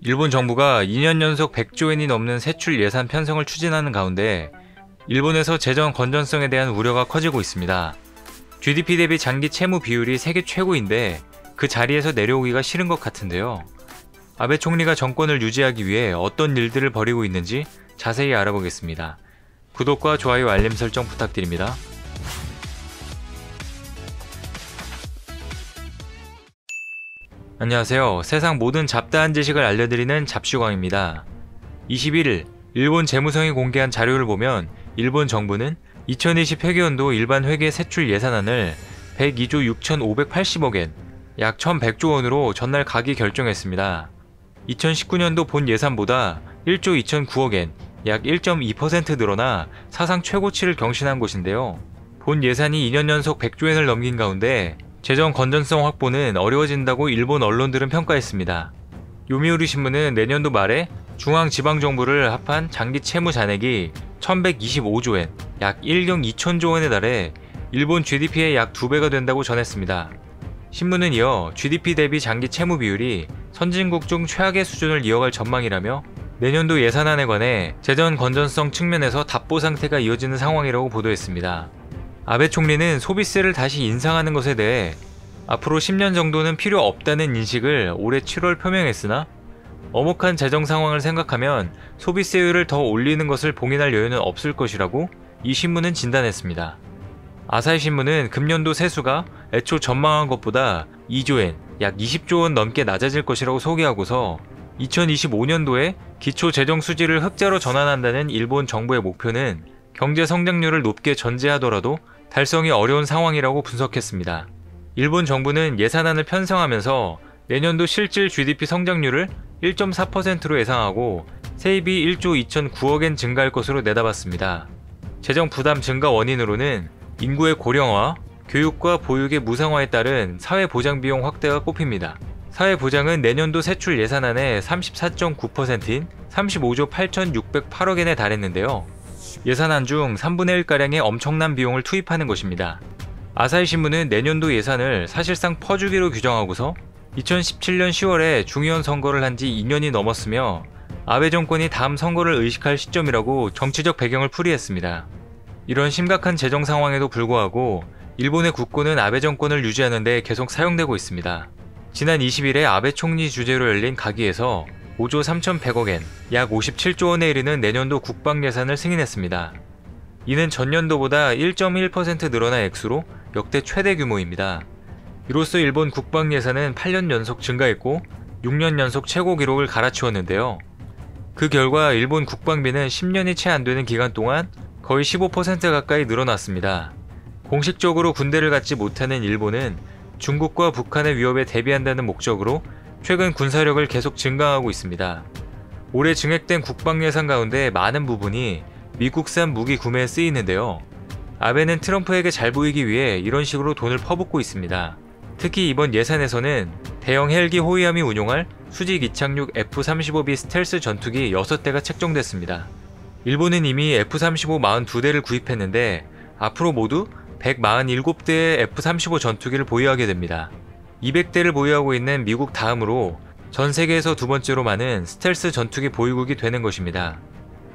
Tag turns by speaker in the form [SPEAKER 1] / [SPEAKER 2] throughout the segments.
[SPEAKER 1] 일본 정부가 2년 연속 100조엔이 넘는 세출 예산 편성을 추진하는 가운데 일본에서 재정 건전성에 대한 우려가 커지고 있습니다. GDP 대비 장기 채무 비율이 세계 최고인데 그 자리에서 내려오기가 싫은 것 같은데요. 아베 총리가 정권을 유지하기 위해 어떤 일들을 벌이고 있는지 자세히 알아보겠습니다. 구독과 좋아요, 알림 설정 부탁드립니다. 안녕하세요. 세상 모든 잡다한 지식을 알려드리는 잡슈광입니다. 21일 일본 재무성이 공개한 자료를 보면 일본 정부는 2020 회계연도 일반 회계 세출 예산안을 102조 6,580억엔, 약 1,100조 원으로 전날 가기 결정했습니다. 2019년도 본 예산보다 1조 2,009억엔, 약 1.2% 늘어나 사상 최고치를 경신한 것인데요. 본 예산이 2년 연속 100조엔을 넘긴 가운데 재정 건전성 확보는 어려워진다고 일본 언론들은 평가했습니다. 요미우리 신문은 내년도 말에 중앙지방정부를 합한 장기 채무 잔액이 1125조엔, 약 1경 2천조 원에 달해 일본 GDP의 약 2배가 된다고 전했습니다. 신문은 이어 GDP 대비 장기 채무 비율이 선진국 중 최악의 수준을 이어갈 전망이라며 내년도 예산안에 관해 재정 건전성 측면에서 답보 상태가 이어지는 상황이라고 보도했습니다. 아베 총리는 소비세를 다시 인상하는 것에 대해 앞으로 10년 정도는 필요 없다는 인식을 올해 7월 표명했으나 엄혹한 재정 상황을 생각하면 소비세율을 더 올리는 것을 봉인할 여유는 없을 것이라고 이 신문은 진단했습니다. 아사히 신문은 금년도 세수가 애초 전망한 것보다 2조엔, 약 20조 원 넘게 낮아질 것이라고 소개하고서 2025년도에 기초 재정 수지를 흑자로 전환한다는 일본 정부의 목표는 경제 성장률을 높게 전제하더라도 달성이 어려운 상황이라고 분석했습니다. 일본 정부는 예산안을 편성하면서 내년도 실질 GDP 성장률을 1.4%로 예상하고 세입이 1조 2,009억엔 증가할 것으로 내다봤습니다. 재정 부담 증가 원인으로는 인구의 고령화, 교육과 보육의 무상화에 따른 사회보장 비용 확대가 꼽힙니다. 사회보장은 내년도 세출 예산안의 34.9%인 35조 8,608억엔에 달했는데요. 예산안 중 3분의 1가량의 엄청난 비용을 투입하는 것입니다. 아사히 신문은 내년도 예산을 사실상 퍼주기로 규정하고서 2017년 10월에 중의원 선거를 한 지 2년이 넘었으며 아베 정권이 다음 선거를 의식할 시점이라고 정치적 배경을 풀이했습니다. 이런 심각한 재정 상황에도 불구하고 일본의 국고는 아베 정권을 유지하는 데 계속 사용되고 있습니다. 지난 20일에 아베 총리 주재로 열린 가기에서 5조 3,100억엔, 약 57조 원에 이르는 내년도 국방 예산을 승인했습니다. 이는 전년도보다 1.1% 늘어난 액수로 역대 최대 규모입니다. 이로써 일본 국방 예산은 8년 연속 증가했고 6년 연속 최고 기록을 갈아치웠는데요. 그 결과 일본 국방비는 10년이 채 안 되는 기간 동안 거의 15% 가까이 늘어났습니다. 공식적으로 군대를 갖지 못하는 일본은 중국과 북한의 위협에 대비한다는 목적으로 최근 군사력을 계속 증강하고 있습니다. 올해 증액된 국방 예산 가운데 많은 부분이 미국산 무기 구매에 쓰이는데요. 아베는 트럼프에게 잘 보이기 위해 이런 식으로 돈을 퍼붓고 있습니다. 특히 이번 예산에서는 대형 헬기 호위함이 운용할 수직 이착륙 F-35B 스텔스 전투기 6대가 책정됐습니다. 일본은 이미 F-35 42대를 구입했는데 앞으로 모두 147대의 F-35 전투기를 보유하게 됩니다. 200대를 보유하고 있는 미국 다음으로 전 세계에서 두 번째로 많은 스텔스 전투기 보유국이 되는 것입니다.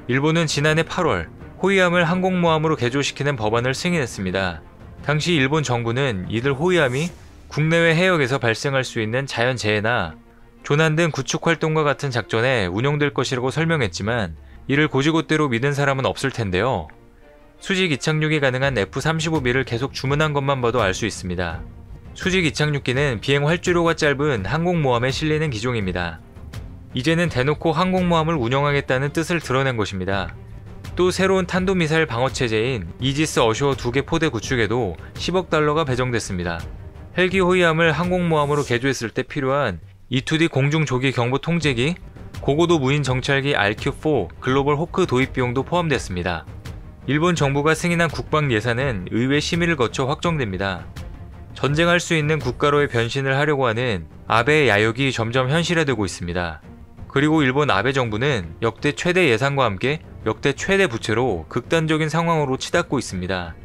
[SPEAKER 1] 일본은 지난해 8월 호위함을 항공모함으로 개조시키는 법안을 승인했습니다. 당시 일본 정부는 이들 호위함이 국내외 해역에서 발생할 수 있는 자연재해나 조난 등 구축활동과 같은 작전에 운용될 것이라고 설명했지만 이를 고지고대로 믿은 사람은 없을 텐데요. 수직 이착륙이 가능한 F-35B를 계속 주문한 것만 봐도 알 수 있습니다. 수직 이착륙기는 비행 활주로가 짧은 항공모함에 실리는 기종입니다. 이제는 대놓고 항공모함을 운영하겠다는 뜻을 드러낸 것입니다. 또 새로운 탄도미사일 방어체제인 이지스 어쇼어 2개 포대 구축에도 10억 달러가 배정됐습니다. 헬기 호위함을 항공모함으로 개조했을 때 필요한 E-2D 공중조기 경보 통제기, 고고도 무인 정찰기 RQ-4 글로벌 호크 도입 비용도 포함됐습니다. 일본 정부가 승인한 국방 예산은 의회 심의를 거쳐 확정됩니다. 전쟁할 수 있는 국가로의 변신을 하려고 하는 아베의 야욕이 점점 현실화되고 있습니다. 그리고 일본 아베 정부는 역대 최대 예산과 함께 역대 최대 부채로 극단적인 상황으로 치닫고 있습니다.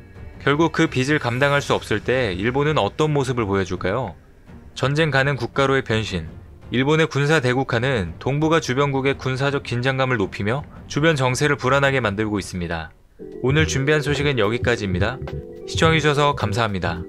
[SPEAKER 1] 결국 그 빚을 감당할 수 없을 때 일본은 어떤 모습을 보여줄까요? 전쟁 가능 국가로의 변신, 일본의 군사 대국화는 동북아 주변국의 군사적 긴장감을 높이며 주변 정세를 불안하게 만들고 있습니다. 오늘 준비한 소식은 여기까지입니다. 시청해주셔서 감사합니다.